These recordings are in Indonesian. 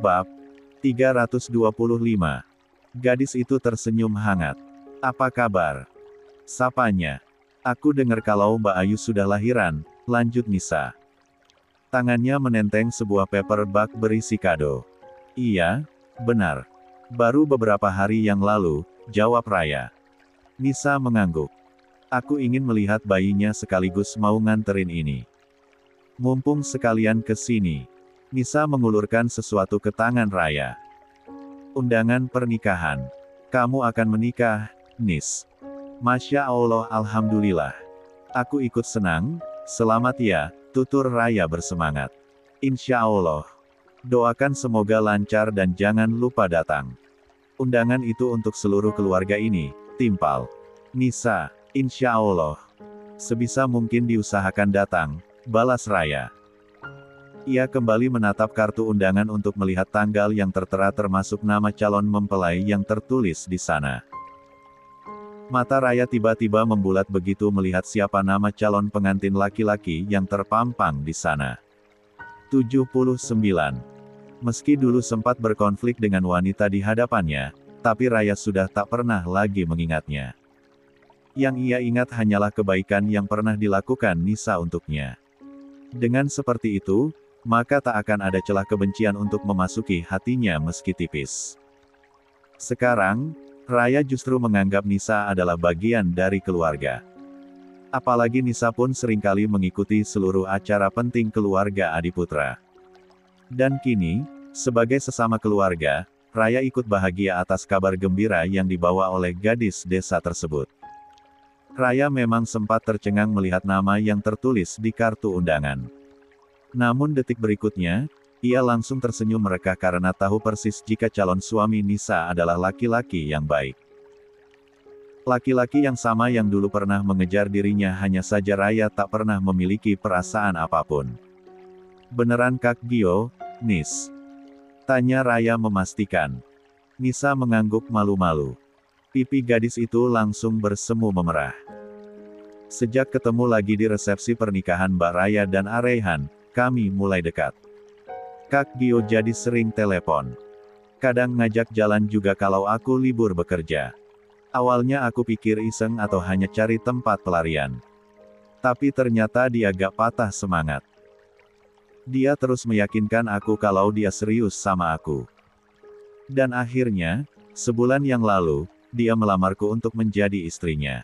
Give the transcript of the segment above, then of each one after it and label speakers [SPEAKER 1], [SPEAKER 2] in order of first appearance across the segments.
[SPEAKER 1] Bab 325. Gadis itu tersenyum hangat. "Apa kabar?" sapanya. "Aku dengar kalau Mbak Ayu sudah lahiran," lanjut Nisa. Tangannya menenteng sebuah paperback berisi kado. "Iya, benar. Baru beberapa hari yang lalu," jawab Raya. Nisa mengangguk. "Aku ingin melihat bayinya sekaligus mau nganterin ini. Mumpung sekalian ke sini." Nisa mengulurkan sesuatu ke tangan Raya. "Undangan pernikahan. Kamu akan menikah, Nis." "Masya Allah, Alhamdulillah. Aku ikut senang, selamat ya," tutur Raya bersemangat. "Insya Allah. Doakan semoga lancar dan jangan lupa datang. Undangan itu untuk seluruh keluarga ini," timpal Nisa. "Insya Allah. Sebisa mungkin diusahakan datang," balas Raya. Ia kembali menatap kartu undangan untuk melihat tanggal yang tertera termasuk nama calon mempelai yang tertulis di sana. Mata Raya tiba-tiba membulat begitu melihat siapa nama calon pengantin laki-laki yang terpampang di sana. 79. Meski dulu sempat berkonflik dengan wanita di hadapannya, tapi Raya sudah tak pernah lagi mengingatnya. Yang ia ingat hanyalah kebaikan yang pernah dilakukan Nisa untuknya. Dengan seperti itu, maka tak akan ada celah kebencian untuk memasuki hatinya meski tipis. Sekarang, Raya justru menganggap Nisa adalah bagian dari keluarga. Apalagi Nisa pun seringkali mengikuti seluruh acara penting keluarga Adiputra. Dan kini, sebagai sesama keluarga, Raya ikut bahagia atas kabar gembira yang dibawa oleh gadis desa tersebut. Raya memang sempat tercengang melihat nama yang tertulis di kartu undangan. Namun detik berikutnya, ia langsung tersenyum mereka karena tahu persis jika calon suami Nisa adalah laki-laki yang baik. Laki-laki yang sama yang dulu pernah mengejar dirinya, hanya saja Raya tak pernah memiliki perasaan apapun. "Beneran Kak Gio, Nis?" tanya Raya memastikan. Nisa mengangguk malu-malu. Pipi gadis itu langsung bersemu memerah. "Sejak ketemu lagi di resepsi pernikahan Mbak Raya dan Areihan, kami mulai dekat. Kak Gio jadi sering telepon. Kadang ngajak jalan juga kalau aku libur bekerja. Awalnya aku pikir iseng atau hanya cari tempat pelarian. Tapi ternyata dia gak patah semangat. Dia terus meyakinkan aku kalau dia serius sama aku. Dan akhirnya, sebulan yang lalu, dia melamarku untuk menjadi istrinya.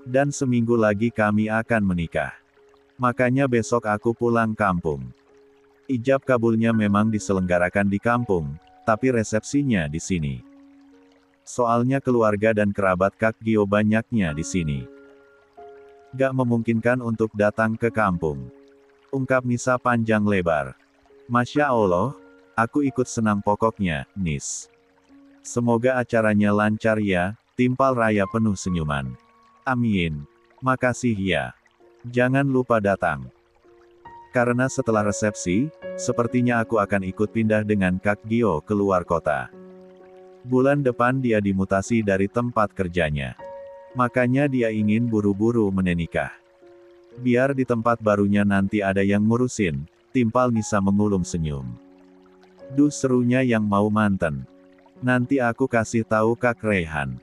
[SPEAKER 1] Dan seminggu lagi kami akan menikah. Makanya besok aku pulang kampung. Ijab kabulnya memang diselenggarakan di kampung, tapi resepsinya di sini. Soalnya keluarga dan kerabat Kak Gio banyaknya di sini. Gak memungkinkan untuk datang ke kampung," ungkap Nisa panjang lebar. "Masya Allah, aku ikut senang pokoknya, Nis. Semoga acaranya lancar ya," timpal Raya penuh senyuman. "Amin. Makasih ya. Jangan lupa datang. Karena setelah resepsi, sepertinya aku akan ikut pindah dengan Kak Gio ke luar kota. Bulan depan dia dimutasi dari tempat kerjanya. Makanya dia ingin buru-buru menikah. Biar di tempat barunya nanti ada yang ngurusin," timpal Nisa mengulum senyum. "Duh, serunya yang mau manten. Nanti aku kasih tahu Kak Reihan."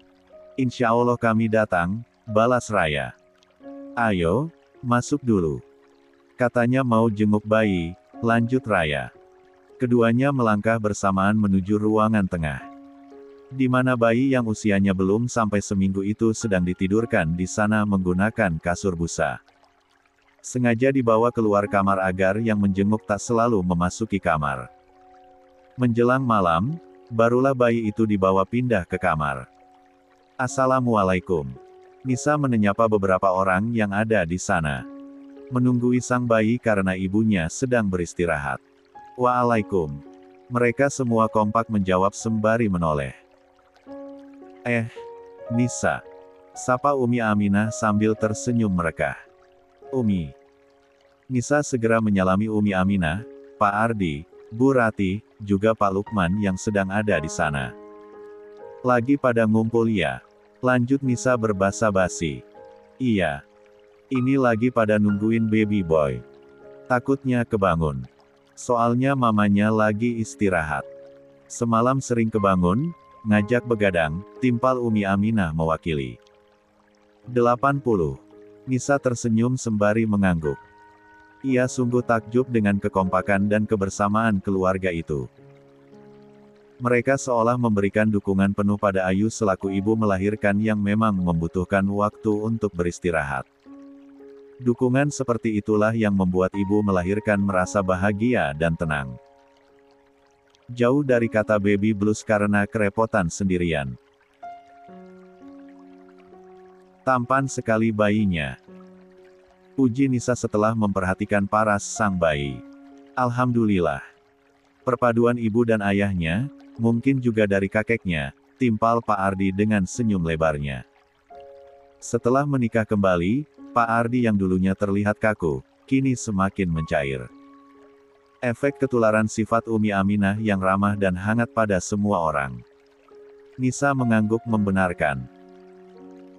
[SPEAKER 1] "Insya Allah kami datang," balas Raya. "Ayo, masuk dulu." Katanya mau jenguk bayi, lanjut Raya. Keduanya melangkah bersamaan menuju ruangan tengah. Di mana bayi yang usianya belum sampai seminggu itu sedang ditidurkan di sana menggunakan kasur busa. Sengaja dibawa keluar kamar agar yang menjenguk tak selalu memasuki kamar. Menjelang malam, barulah bayi itu dibawa pindah ke kamar. "Assalamualaikum." Nisa menyapa beberapa orang yang ada di sana. Menunggui sang bayi karena ibunya sedang beristirahat. "Waalaikum." Mereka semua kompak menjawab sembari menoleh. Nisa," sapa Umi Aminah sambil tersenyum merekah. "Umi." Nisa segera menyalami Umi Aminah, Pak Ardi, Bu Rati, juga Pak Lukman yang sedang ada di sana. "Lagi pada ngumpul ya?" lanjut Nisa berbasa-basi. "Iya. Ini lagi pada nungguin baby boy. Takutnya kebangun. Soalnya mamanya lagi istirahat. Semalam sering kebangun, ngajak begadang, timpal Umi Aminah mewakili. 80. Nisa tersenyum sembari mengangguk. Ia sungguh takjub dengan kekompakan dan kebersamaan keluarga itu. Mereka seolah memberikan dukungan penuh pada Ayu selaku ibu melahirkan yang memang membutuhkan waktu untuk beristirahat. Dukungan seperti itulah yang membuat ibu melahirkan merasa bahagia dan tenang. Jauh dari kata baby blues karena kerepotan sendirian. Tampan sekali bayinya. Puji Nisa setelah memperhatikan paras sang bayi. Alhamdulillah. Perpaduan ibu dan ayahnya, mungkin juga dari kakeknya, timpal Pak Ardi dengan senyum lebarnya. Setelah menikah kembali, Pak Ardi yang dulunya terlihat kaku, kini semakin mencair. Efek ketularan sifat Umi Aminah yang ramah dan hangat pada semua orang. Nisa mengangguk membenarkan.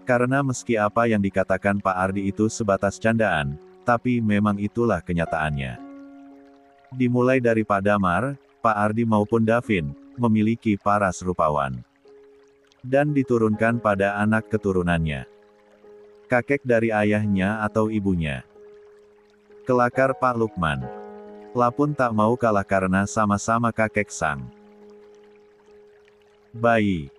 [SPEAKER 1] Karena meski apa yang dikatakan Pak Ardi itu sebatas candaan, tapi memang itulah kenyataannya. Dimulai dari Pak Damar, Pak Ardi maupun Davin, memiliki paras rupawan. Dan diturunkan pada anak keturunannya. Kakek dari ayahnya atau ibunya. Kelakar Pak Lukman. Lapun tak mau kalah karena sama-sama kakek sang bayi.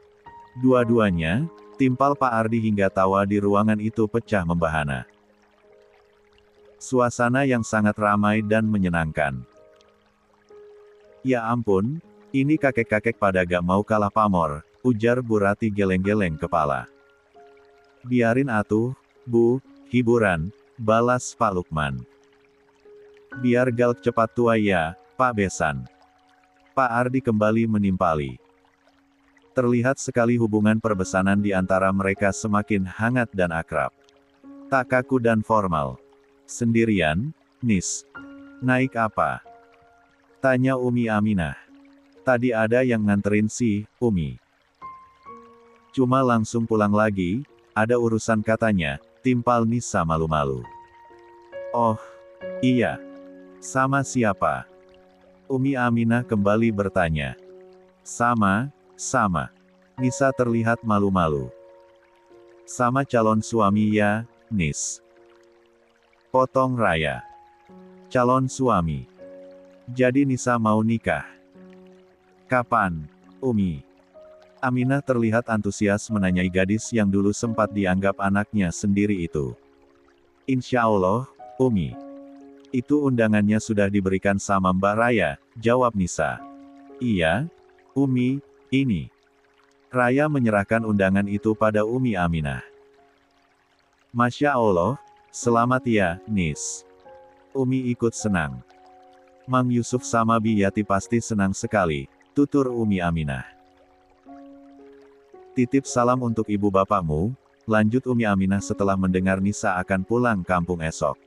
[SPEAKER 1] Dua-duanya, timpal Pak Ardi hingga tawa di ruangan itu pecah membahana. Suasana yang sangat ramai dan menyenangkan. Ya ampun, ini kakek-kakek pada gak mau kalah pamor, ujar Bu Rati geleng-geleng kepala. Biarin atuh, Bu, hiburan, balas Pak Lukman. Biar galak cepat tua ya, Pak Besan. Pak Ardi kembali menimpali. Terlihat sekali hubungan perbesanan di antara mereka semakin hangat dan akrab. Tak kaku dan formal. Sendirian, Nis. Naik apa? Tanya Umi Aminah. Tadi ada yang nganterin si, Umi. Cuma langsung pulang lagi, ada urusan katanya, timpal Nisa malu-malu. Oh, iya. Sama siapa? Umi Aminah kembali bertanya. Sama. Nisa terlihat malu-malu. Sama calon suami ya, Nis. Potong Raya. Calon suami. Jadi Nisa mau nikah. Kapan, Umi? Aminah terlihat antusias menanyai gadis yang dulu sempat dianggap anaknya sendiri itu. Insya Allah, Umi. Itu undangannya sudah diberikan sama Mbak Raya, jawab Nisa. Iya, Umi, ini. Raya menyerahkan undangan itu pada Umi Aminah. Masya Allah, selamat ya, Nis. Umi ikut senang. Mang Yusuf sama Bi Yati pasti senang sekali, tutur Umi Aminah. Titip salam untuk ibu bapakmu, lanjut Umi Aminah setelah mendengar Nisa akan pulang kampung esok.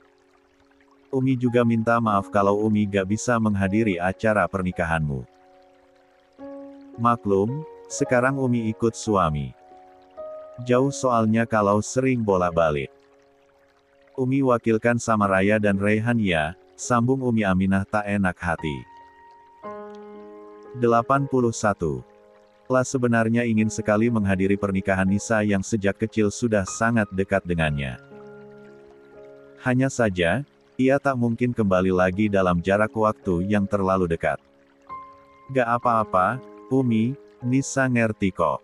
[SPEAKER 1] Umi juga minta maaf kalau Umi gak bisa menghadiri acara pernikahanmu. Maklum, sekarang Umi ikut suami. Jauh soalnya kalau sering bolak-balik. Umi wakilkan sama Raya dan Rehan ya, sambung Umi Aminah tak enak hati. 81. La sebenarnya ingin sekali menghadiri pernikahan Nisa yang sejak kecil sudah sangat dekat dengannya. Hanya saja, ia tak mungkin kembali lagi dalam jarak waktu yang terlalu dekat. Gak apa-apa, Umi, Nisa ngerti kok.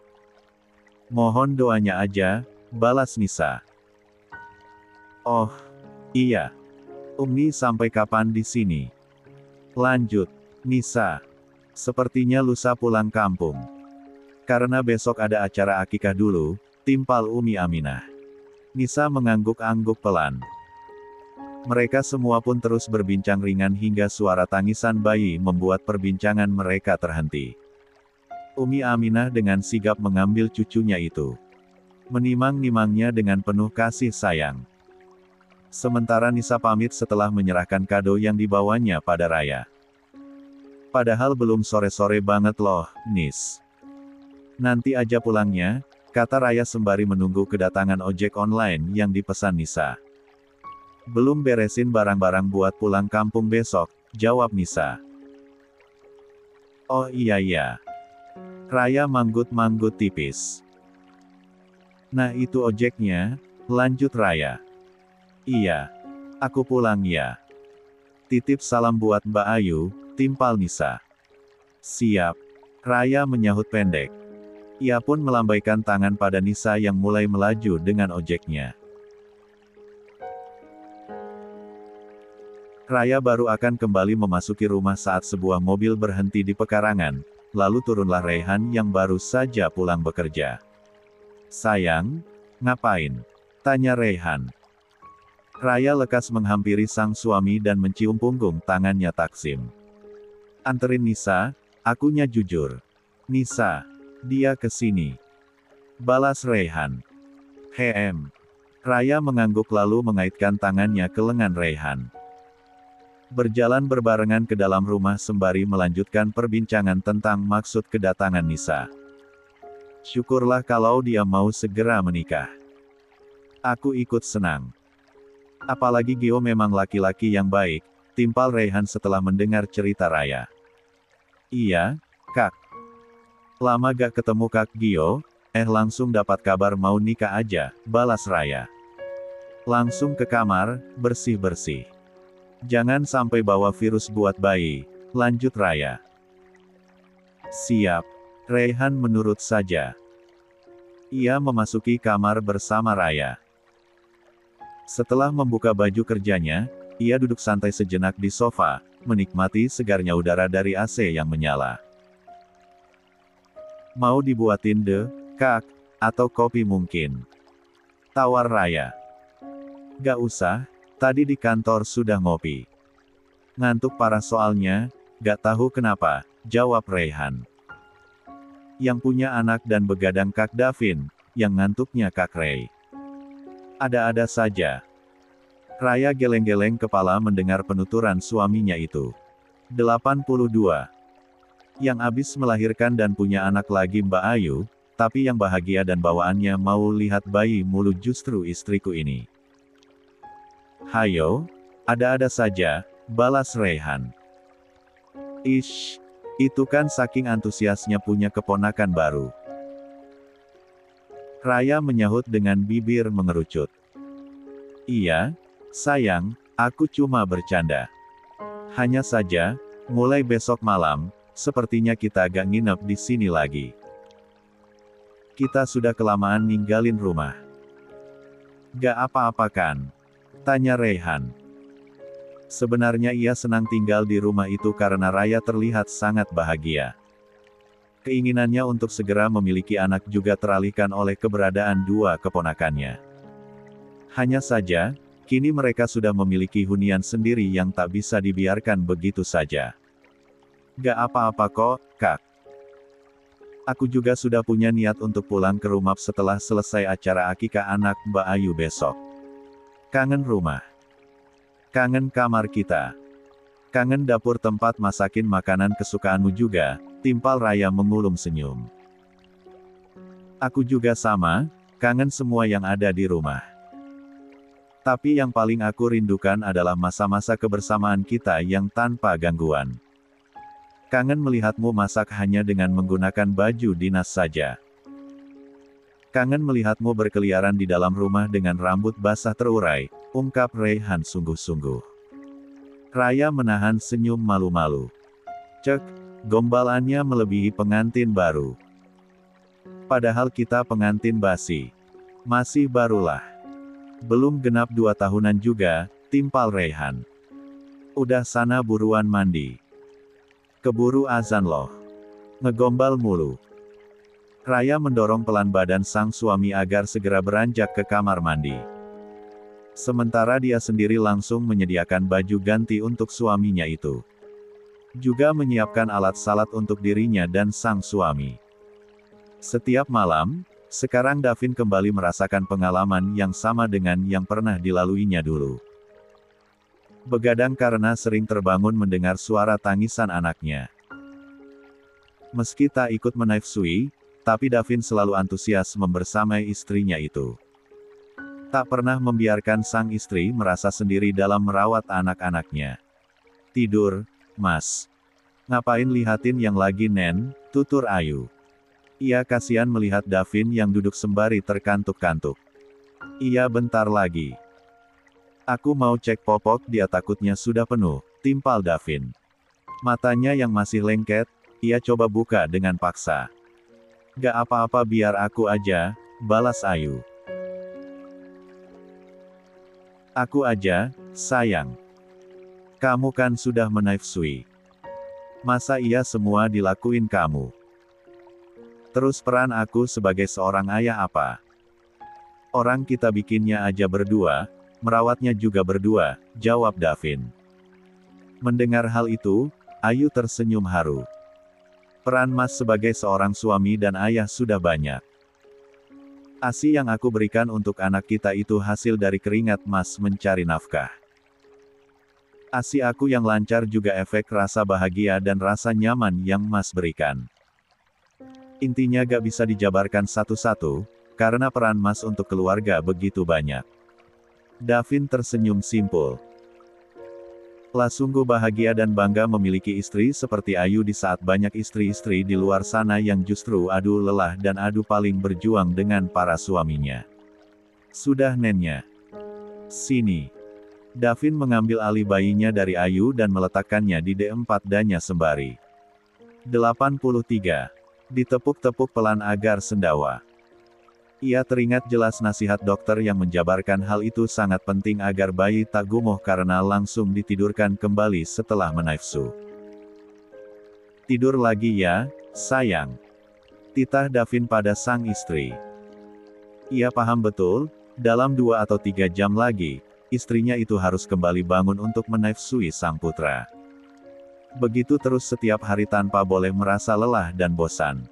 [SPEAKER 1] Mohon doanya aja, balas Nisa. Oh, iya. Umi sampai kapan di sini? Lanjut, Nisa. Sepertinya lusa pulang kampung. Karena besok ada acara akikah dulu, timpal Umi Aminah. Nisa mengangguk-angguk pelan. Mereka semua pun terus berbincang ringan hingga suara tangisan bayi membuat perbincangan mereka terhenti. Umi Aminah dengan sigap mengambil cucunya itu. Menimang-nimangnya dengan penuh kasih sayang. Sementara Nisa pamit setelah menyerahkan kado yang dibawanya pada Raya. Padahal belum sore-sore banget loh, Nis. Nanti aja pulangnya, kata Raya sembari menunggu kedatangan ojek online yang dipesan Nisa. Belum beresin barang-barang buat pulang kampung besok, jawab Nisa. Oh iya. Raya manggut-manggut tipis. Nah itu ojeknya, lanjut Raya. Iya. Aku pulang ya. Titip salam buat Mbak Ayu, timpal Nisa. Siap. Raya menyahut pendek. Ia pun melambaikan tangan pada Nisa yang mulai melaju dengan ojeknya. Raya baru akan kembali memasuki rumah saat sebuah mobil berhenti di pekarangan, lalu turunlah Raihan yang baru saja pulang bekerja. Sayang, ngapain? Tanya Raihan. Raya lekas menghampiri sang suami dan mencium punggung tangannya Taksim. Anterin Nisa, akunya jujur. Nisa, dia kesini. Balas Raihan. Raya mengangguk lalu mengaitkan tangannya ke lengan Raihan. Berjalan berbarengan ke dalam rumah sembari melanjutkan perbincangan tentang maksud kedatangan Nisa. Syukurlah kalau dia mau segera menikah. Aku ikut senang. Apalagi Gio memang laki-laki yang baik, timpal Raihan setelah mendengar cerita Raya. Iya, Kak. Lama gak ketemu Kak Gio, langsung dapat kabar mau nikah aja, balas Raya. Langsung ke kamar, bersih-bersih. Jangan sampai bawa virus buat bayi, lanjut Raya. Siap. Raihan menurut saja. Ia memasuki kamar bersama Raya. Setelah membuka baju kerjanya, ia duduk santai sejenak di sofa, menikmati segarnya udara dari AC yang menyala. Mau dibuatin Kak, atau kopi mungkin? Tawar Raya. Gak usah, tadi di kantor sudah ngopi. Ngantuk parah soalnya, gak tahu kenapa, jawab Raihan. Yang punya anak dan begadang Kak Davin, yang ngantuknya Kak Ray. Ada-ada saja. Raya geleng-geleng kepala mendengar penuturan suaminya itu. 82. Yang abis melahirkan dan punya anak lagi Mbak Ayu, tapi yang bahagia dan bawaannya mau lihat bayi mulu justru istriku ini. Hayo, ada-ada saja, balas Raihan. Ish, itu kan saking antusiasnya punya keponakan baru. Raya menyahut dengan bibir mengerucut. Iya, sayang, aku cuma bercanda. Hanya saja, mulai besok malam, sepertinya kita agak nginep di sini lagi. Kita sudah kelamaan ninggalin rumah. Gak apa-apa kan? Tanya Raihan. Sebenarnya ia senang tinggal di rumah itu karena Raya terlihat sangat bahagia. Keinginannya untuk segera memiliki anak juga teralihkan oleh keberadaan dua keponakannya. Hanya saja, kini mereka sudah memiliki hunian sendiri yang tak bisa dibiarkan begitu saja. Gak apa-apa kok, Kak. Aku juga sudah punya niat untuk pulang ke rumah setelah selesai acara akikah anak Mbak Ayu besok. Kangen rumah. Kangen kamar kita. Kangen dapur tempat masakin makanan kesukaanmu juga, timpal Raya mengulum senyum. Aku juga sama, kangen semua yang ada di rumah. Tapi yang paling aku rindukan adalah masa-masa kebersamaan kita yang tanpa gangguan. Kangen melihatmu masak hanya dengan menggunakan baju dinas saja. Kangen melihatmu berkeliaran di dalam rumah dengan rambut basah terurai, ungkap Raihan sungguh-sungguh. Raya menahan senyum malu-malu. Cek, gombalannya melebihi pengantin baru. Padahal kita pengantin basi. Masih barulah. Belum genap 2 tahunan juga, timpal Raihan. Udah sana buruan mandi. Keburu azan loh. Ngegombal mulu. Raya mendorong pelan badan sang suami agar segera beranjak ke kamar mandi. Sementara dia sendiri langsung menyediakan baju ganti untuk suaminya itu. Juga menyiapkan alat salat untuk dirinya dan sang suami. Setiap malam, sekarang Davin kembali merasakan pengalaman yang sama dengan yang pernah dilaluinya dulu. Begadang karena sering terbangun mendengar suara tangisan anaknya. Meski tak ikut menafsui, tapi Davin selalu antusias membersamai istrinya itu. Tak pernah membiarkan sang istri merasa sendiri dalam merawat anak-anaknya. Tidur, Mas. Ngapain lihatin yang lagi Nen, tutur Ayu. Ia kasihan melihat Davin yang duduk sembari terkantuk-kantuk. Iya bentar lagi. Aku mau cek popok dia takutnya sudah penuh, timpal Davin. Matanya yang masih lengket, ia coba buka dengan paksa. Gak apa-apa biar aku aja, balas Ayu. Aku aja, sayang. Kamu kan sudah menaifsui. Masa iya semua dilakuin kamu? Terus peran aku sebagai seorang ayah apa? Orang kita bikinnya aja berdua, merawatnya juga berdua, jawab Davin. Mendengar hal itu, Ayu tersenyum haru. Peran Mas sebagai seorang suami dan ayah sudah banyak. ASI yang aku berikan untuk anak kita itu hasil dari keringat Mas mencari nafkah. ASI aku yang lancar juga efek rasa bahagia dan rasa nyaman yang Mas berikan. Intinya gak bisa dijabarkan satu-satu, karena peran Mas untuk keluarga begitu banyak. Davin tersenyum simpul. Lah sungguh bahagia dan bangga memiliki istri seperti Ayu di saat banyak istri-istri di luar sana yang justru adu lelah dan adu paling berjuang dengan para suaminya. Sudah nennya. Sini. Davin mengambil alih bayinya dari Ayu dan meletakkannya di D4 danya sembari. 83. Ditepuk-tepuk pelan agar sendawa. Ia teringat jelas nasihat dokter yang menjabarkan hal itu sangat penting agar bayi tak gumoh karena langsung ditidurkan kembali setelah menaifsu. Tidur lagi ya, sayang. Titah Davin pada sang istri. Ia paham betul, dalam 2 atau 3 jam lagi, istrinya itu harus kembali bangun untuk menaifsui sang putra. Begitu terus setiap hari tanpa boleh merasa lelah dan bosan.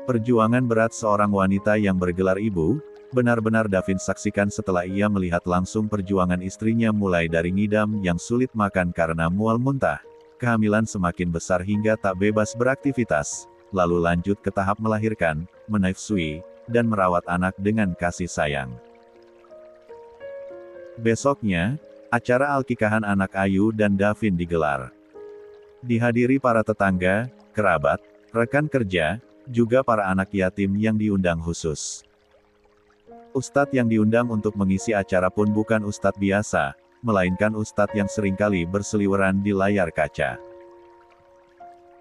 [SPEAKER 1] Perjuangan berat seorang wanita yang bergelar ibu, benar-benar Davin saksikan setelah ia melihat langsung perjuangan istrinya mulai dari ngidam yang sulit makan karena mual muntah, kehamilan semakin besar hingga tak bebas beraktivitas, lalu lanjut ke tahap melahirkan, menaifsui, dan merawat anak dengan kasih sayang. Besoknya, acara akikahan anak Ayu dan Davin digelar. Dihadiri para tetangga, kerabat, rekan kerja, juga para anak yatim yang diundang khusus. Ustadz yang diundang untuk mengisi acara pun bukan ustadz biasa, melainkan ustadz yang seringkali berseliweran di layar kaca.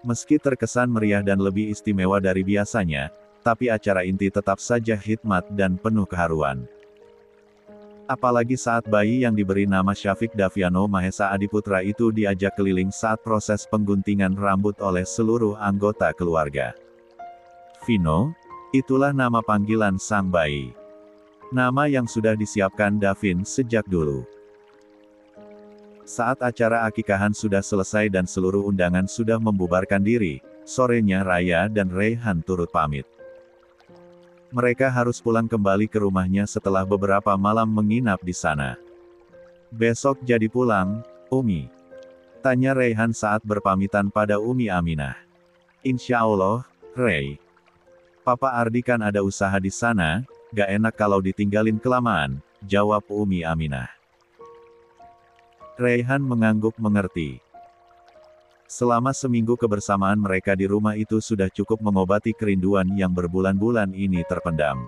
[SPEAKER 1] Meski terkesan meriah dan lebih istimewa dari biasanya, tapi acara inti tetap saja hikmat dan penuh keharuan. Apalagi saat bayi yang diberi nama Syafiq Daviano Mahesa Adiputra itu diajak keliling saat proses pengguntingan rambut oleh seluruh anggota keluarga. Vino, itulah nama panggilan sang bayi. Nama yang sudah disiapkan Davin sejak dulu. Saat acara akikahan sudah selesai dan seluruh undangan sudah membubarkan diri, sorenya Raya dan Reyhan turut pamit. Mereka harus pulang kembali ke rumahnya setelah beberapa malam menginap di sana. Besok jadi pulang, Umi? Tanya Reyhan saat berpamitan pada Umi Aminah. Insya Allah, Rey. Papa Ardi kan ada usaha di sana, gak enak kalau ditinggalin kelamaan, jawab Umi Aminah. Reyhan mengangguk mengerti. Selama seminggu kebersamaan mereka di rumah itu sudah cukup mengobati kerinduan yang berbulan-bulan ini terpendam.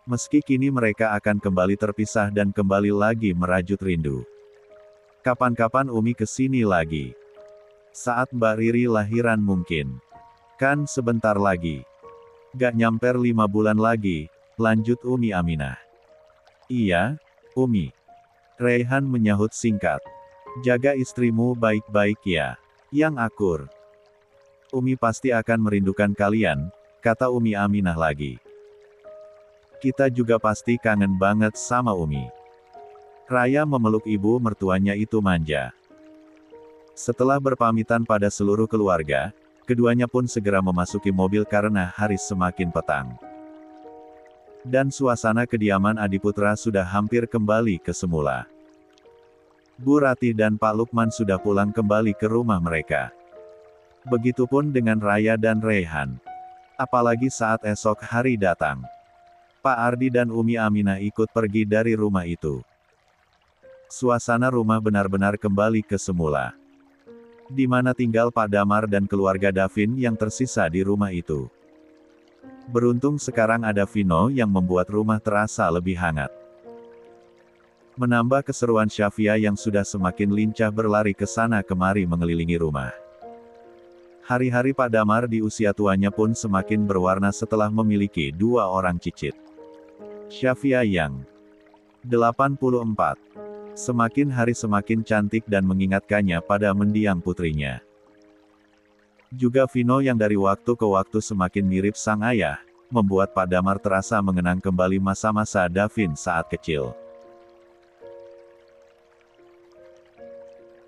[SPEAKER 1] Meski kini mereka akan kembali terpisah dan kembali lagi merajut rindu. Kapan-kapan Umi kesini lagi. Saat Mbak Riri lahiran mungkin. Kan sebentar lagi. Gak nyamper 5 bulan lagi, lanjut Umi Aminah. Iya, Umi. Reyhan menyahut singkat. Jaga istrimu baik-baik ya. Yang akur. Umi pasti akan merindukan kalian, kata Umi Aminah lagi. Kita juga pasti kangen banget sama Umi. Raya memeluk ibu mertuanya itu manja. Setelah berpamitan pada seluruh keluarga, keduanya pun segera memasuki mobil karena hari semakin petang. Dan suasana kediaman Adiputra sudah hampir kembali ke semula. Bu Ratih dan Pak Lukman sudah pulang kembali ke rumah mereka. Begitupun dengan Raya dan Reyhan. Apalagi saat esok hari datang. Pak Ardi dan Umi Aminah ikut pergi dari rumah itu. Suasana rumah benar-benar kembali ke semula. di mana tinggal Pak Damar dan keluarga Davin yang tersisa di rumah itu. Beruntung sekarang ada Vino yang membuat rumah terasa lebih hangat. Menambah keseruan Syafia yang sudah semakin lincah berlari ke sana kemari mengelilingi rumah. Hari-hari Pak Damar di usia tuanya pun semakin berwarna setelah memiliki 2 orang cicit. Syafia yang 84. Semakin hari semakin cantik dan mengingatkannya pada mendiang putrinya. Juga Vino yang dari waktu ke waktu semakin mirip sang ayah, membuat Pak Damar terasa mengenang kembali masa-masa Davin saat kecil.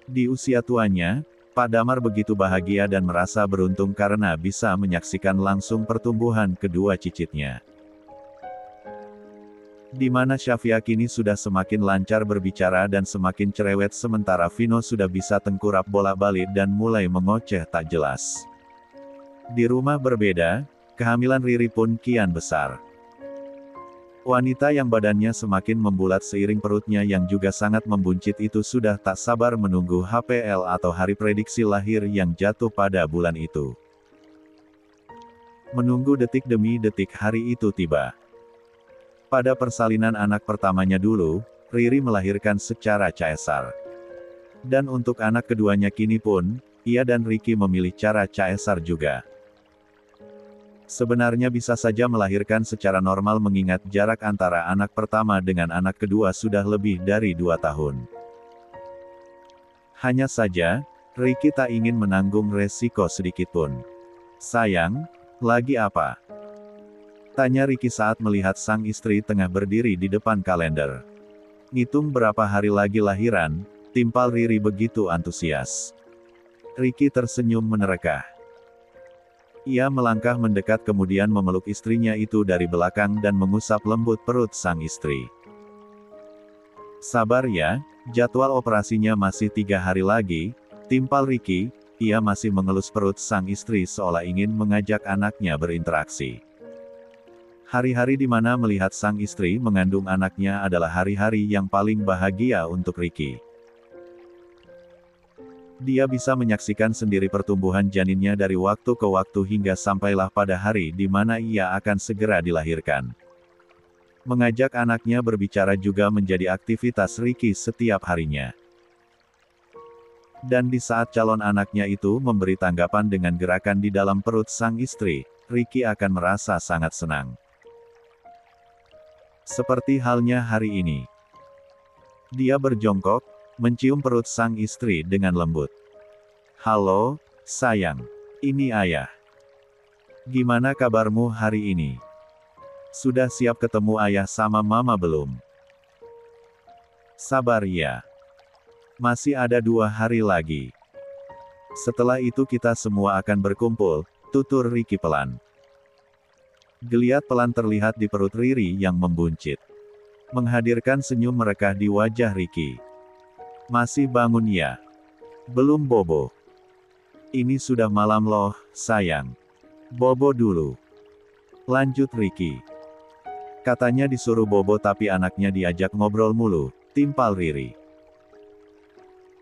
[SPEAKER 1] Di usia tuanya, Pak Damar begitu bahagia dan merasa beruntung karena bisa menyaksikan langsung pertumbuhan kedua cicitnya. Di mana Syafia kini sudah semakin lancar berbicara dan semakin cerewet sementara Vino sudah bisa tengkurap bolak-balik dan mulai mengoceh tak jelas. Di rumah berbeda, kehamilan Riri pun kian besar. Wanita yang badannya semakin membulat seiring perutnya yang juga sangat membuncit itu sudah tak sabar menunggu HPL atau hari prediksi lahir yang jatuh pada bulan itu. Menunggu detik demi detik hari itu tiba. Pada persalinan anak pertamanya dulu, Riri melahirkan secara caesar. Dan untuk anak keduanya kini pun, ia dan Ricky memilih cara caesar juga. Sebenarnya bisa saja melahirkan secara normal mengingat jarak antara anak pertama dengan anak kedua sudah lebih dari 2 tahun. Hanya saja, Ricky tak ingin menanggung resiko sedikitpun. Sayang, lagi apa? Tanya Ricky saat melihat sang istri tengah berdiri di depan kalender. Ngitung berapa hari lagi lahiran, timpal Riri begitu antusias. Ricky tersenyum menerka. Ia melangkah mendekat kemudian memeluk istrinya itu dari belakang dan mengusap lembut perut sang istri. Sabar ya, jadwal operasinya masih 3 hari lagi, timpal Ricky, ia masih mengelus perut sang istri seolah ingin mengajak anaknya berinteraksi. Hari-hari di mana melihat sang istri mengandung anaknya adalah hari-hari yang paling bahagia untuk Ricky. Dia bisa menyaksikan sendiri pertumbuhan janinnya dari waktu ke waktu hingga sampailah pada hari di mana ia akan segera dilahirkan. Mengajak anaknya berbicara juga menjadi aktivitas Ricky setiap harinya. Dan di saat calon anaknya itu memberi tanggapan dengan gerakan di dalam perut sang istri, Ricky akan merasa sangat senang. Seperti halnya hari ini. Dia berjongkok, mencium perut sang istri dengan lembut. Halo, sayang. Ini ayah. Gimana kabarmu hari ini? Sudah siap ketemu ayah sama mama belum? Sabar ya. Masih ada 2 hari lagi. Setelah itu kita semua akan berkumpul, tutur Ricky pelan. Geliat pelan terlihat di perut Riri yang membuncit. Menghadirkan senyum merekah di wajah Ricky. Masih bangun ya? Belum bobo? Ini sudah malam loh, sayang. Bobo dulu. Lanjut Ricky. Katanya disuruh bobo tapi anaknya diajak ngobrol mulu, timpal Riri.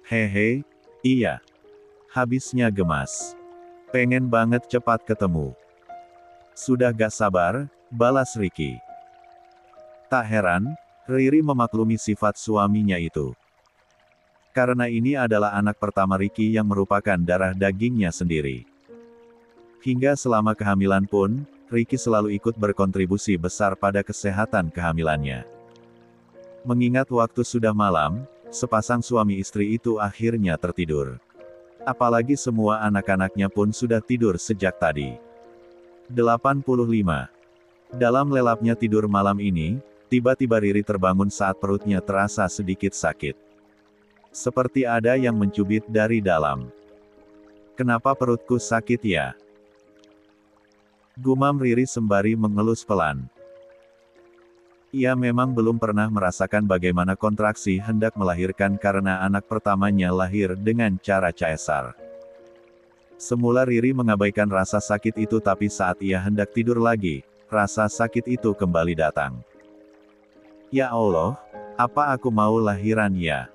[SPEAKER 1] Hehe, iya. Habisnya gemas. Pengen banget cepat ketemu. Sudah gak sabar, balas Ricky. Tak heran, Riri memaklumi sifat suaminya itu. Karena ini adalah anak pertama Ricky yang merupakan darah dagingnya sendiri. Hingga selama kehamilan pun, Ricky selalu ikut berkontribusi besar pada kesehatan kehamilannya. Mengingat waktu sudah malam, sepasang suami istri itu akhirnya tertidur. Apalagi semua anak-anaknya pun sudah tidur sejak tadi. 85. Dalam lelapnya tidur malam ini, tiba-tiba Riri terbangun saat perutnya terasa sedikit sakit. Seperti ada yang mencubit dari dalam. Kenapa perutku sakit ya? Gumam Riri sembari mengelus pelan. Ia memang belum pernah merasakan bagaimana kontraksi hendak melahirkan karena anak pertamanya lahir dengan cara caesar. Semula Riri mengabaikan rasa sakit itu tapi saat ia hendak tidur lagi, rasa sakit itu kembali datang. Ya Allah, apa aku mau lahiran ya?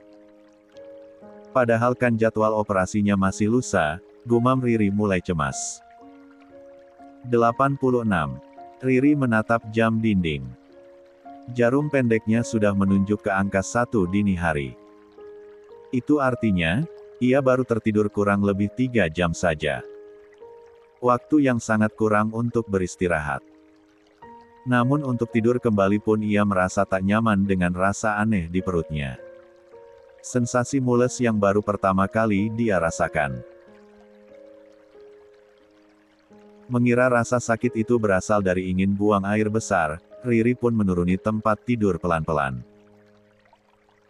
[SPEAKER 1] Padahal kan jadwal operasinya masih lusa, gumam Riri mulai cemas. 86. Riri menatap jam dinding. Jarum pendeknya sudah menunjuk ke angka 1 dini hari. Itu artinya, ia baru tertidur kurang lebih 3 jam saja. Waktu yang sangat kurang untuk beristirahat. Namun untuk tidur kembali pun ia merasa tak nyaman dengan rasa aneh di perutnya. Sensasi mules yang baru pertama kali dia rasakan. Mengira rasa sakit itu berasal dari ingin buang air besar, Riri pun menuruni tempat tidur pelan-pelan.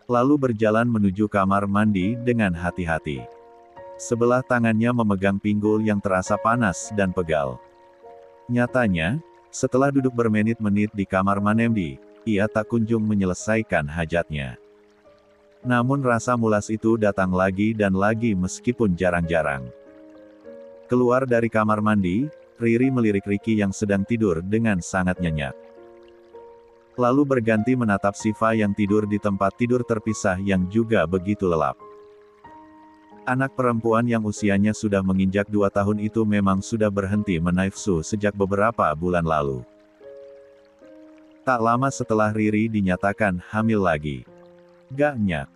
[SPEAKER 1] Lalu berjalan menuju kamar mandi dengan hati-hati. Sebelah tangannya memegang pinggul yang terasa panas dan pegal. Nyatanya, setelah duduk bermenit-menit di kamar mandi, ia tak kunjung menyelesaikan hajatnya. Namun rasa mulas itu datang lagi dan lagi meskipun jarang-jarang. Keluar dari kamar mandi, Riri melirik Ricky yang sedang tidur dengan sangat nyenyak. Lalu berganti menatap Siva yang tidur di tempat tidur terpisah yang juga begitu lelap. Anak perempuan yang usianya sudah menginjak 2 tahun itu memang sudah berhenti menafsu sejak beberapa bulan lalu. Tak lama setelah Riri dinyatakan hamil lagi. Gak nyak.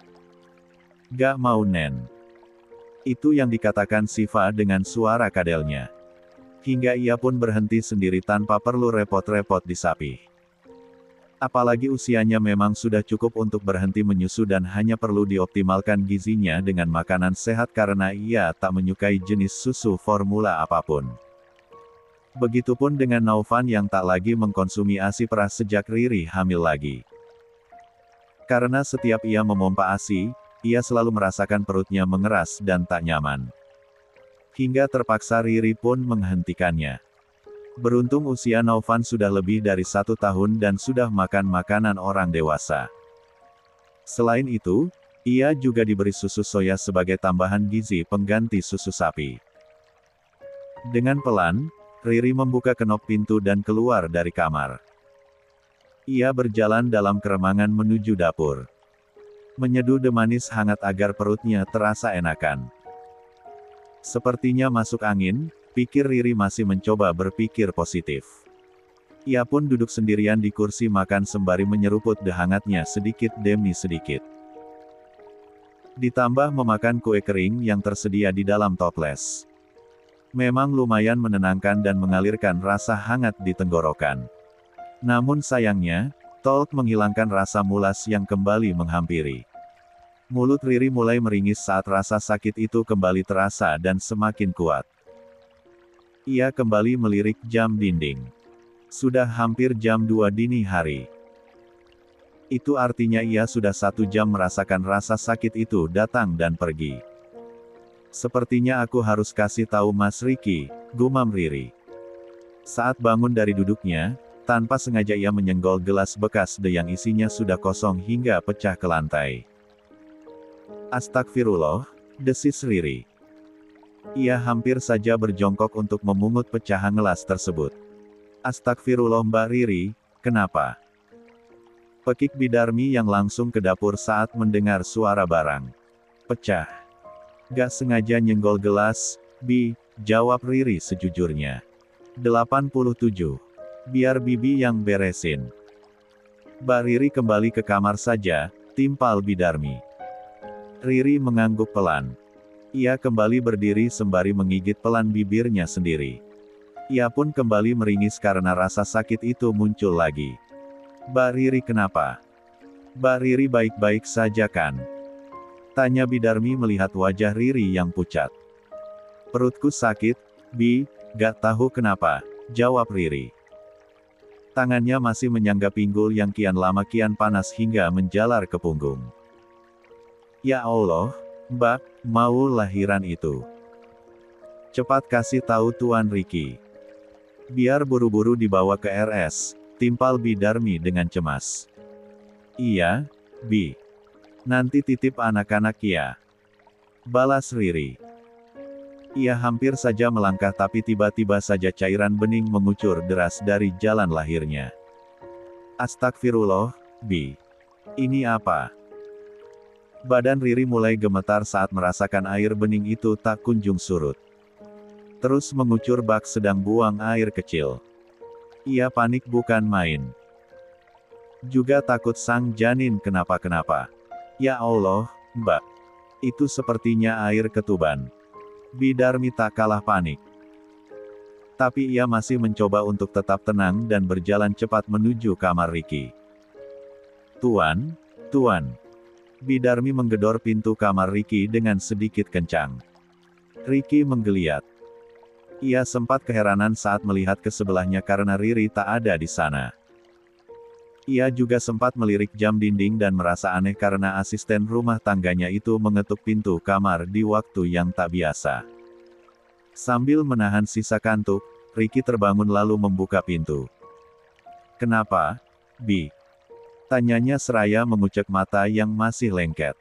[SPEAKER 1] Gak mau nen. Itu yang dikatakan Siva dengan suara kadelnya. Hingga ia pun berhenti sendiri tanpa perlu repot-repot disapih. Apalagi usianya memang sudah cukup untuk berhenti menyusu dan hanya perlu dioptimalkan gizinya dengan makanan sehat karena ia tak menyukai jenis susu formula apapun. Begitupun dengan Naufan yang tak lagi mengkonsumi ASI perah sejak Riri hamil lagi. Karena setiap ia memompa ASI, ia selalu merasakan perutnya mengeras dan tak nyaman. Hingga terpaksa Riri pun menghentikannya. Beruntung usia Naufan sudah lebih dari 1 tahun dan sudah makan makanan orang dewasa. Selain itu, ia juga diberi susu soya sebagai tambahan gizi pengganti susu sapi. Dengan pelan, Riri membuka kenop pintu dan keluar dari kamar. Ia berjalan dalam keremangan menuju dapur. Menyeduh teh manis hangat agar perutnya terasa enakan. Sepertinya masuk angin, pikir Riri masih mencoba berpikir positif. Ia pun duduk sendirian di kursi makan sembari menyeruput teh hangatnya sedikit demi sedikit. Ditambah memakan kue kering yang tersedia di dalam toples. Memang lumayan menenangkan dan mengalirkan rasa hangat di tenggorokan. Namun sayangnya, tolk menghilangkan rasa mulas yang kembali menghampiri. Mulut Riri mulai meringis saat rasa sakit itu kembali terasa dan semakin kuat. Ia kembali melirik jam dinding. Sudah hampir jam 2 dini hari. Itu artinya ia sudah 1 jam merasakan rasa sakit itu datang dan pergi. Sepertinya aku harus kasih tahu Mas Ricky, gumam Riri. Saat bangun dari duduknya, tanpa sengaja ia menyenggol gelas bekas teh yang isinya sudah kosong hingga pecah ke lantai. Astagfirullah, desis Riri. Ia hampir saja berjongkok untuk memungut pecahan gelas tersebut. Astagfirullah Mbak Riri, kenapa? Pekik Bidarmi yang langsung ke dapur saat mendengar suara barang pecah. Gak sengaja nyenggol gelas, Bi, jawab Riri sejujurnya. 87. Biar Bibi yang beresin. Mbak Riri kembali ke kamar saja, timpal Bidarmi. Riri mengangguk pelan. Ia kembali berdiri sembari menggigit pelan bibirnya sendiri. Ia pun kembali meringis karena rasa sakit itu muncul lagi. Mbak Riri kenapa? Mbak Riri baik-baik saja kan? Tanya Bidarmi melihat wajah Riri yang pucat. Perutku sakit, Bi, gak tahu kenapa, jawab Riri. Tangannya masih menyangga pinggul yang kian lama kian panas hingga menjalar ke punggung. Ya Allah, Mbak, mau lahiran itu. Cepat kasih tahu Tuan Ricky. Biar buru-buru dibawa ke RS, timpal Bidarmi dengan cemas. Iya, Bi. Nanti titip anak-anak ya. Balas Riri. Ia hampir saja melangkah tapi tiba-tiba saja cairan bening mengucur deras dari jalan lahirnya. Astagfirullah, Bi. Ini apa? Badan Riri mulai gemetar saat merasakan air bening itu tak kunjung surut. Terus mengucur bak sedang buang air kecil. Ia panik bukan main. Juga takut sang janin kenapa-kenapa. Ya Allah, Mbak. Itu sepertinya air ketuban. Bidarmi tak kalah panik. Tapi ia masih mencoba untuk tetap tenang dan berjalan cepat menuju kamar Riki. Tuan, Tuan. Bidarmi menggedor pintu kamar Riki dengan sedikit kencang. Riki menggeliat. Ia sempat keheranan saat melihat ke sebelahnya karena Riri tak ada di sana. Ia juga sempat melirik jam dinding dan merasa aneh karena asisten rumah tangganya itu mengetuk pintu kamar di waktu yang tak biasa. Sambil menahan sisa kantuk, Riki terbangun lalu membuka pintu. "Kenapa, Bi?" tanyanya seraya mengucek mata yang masih lengket.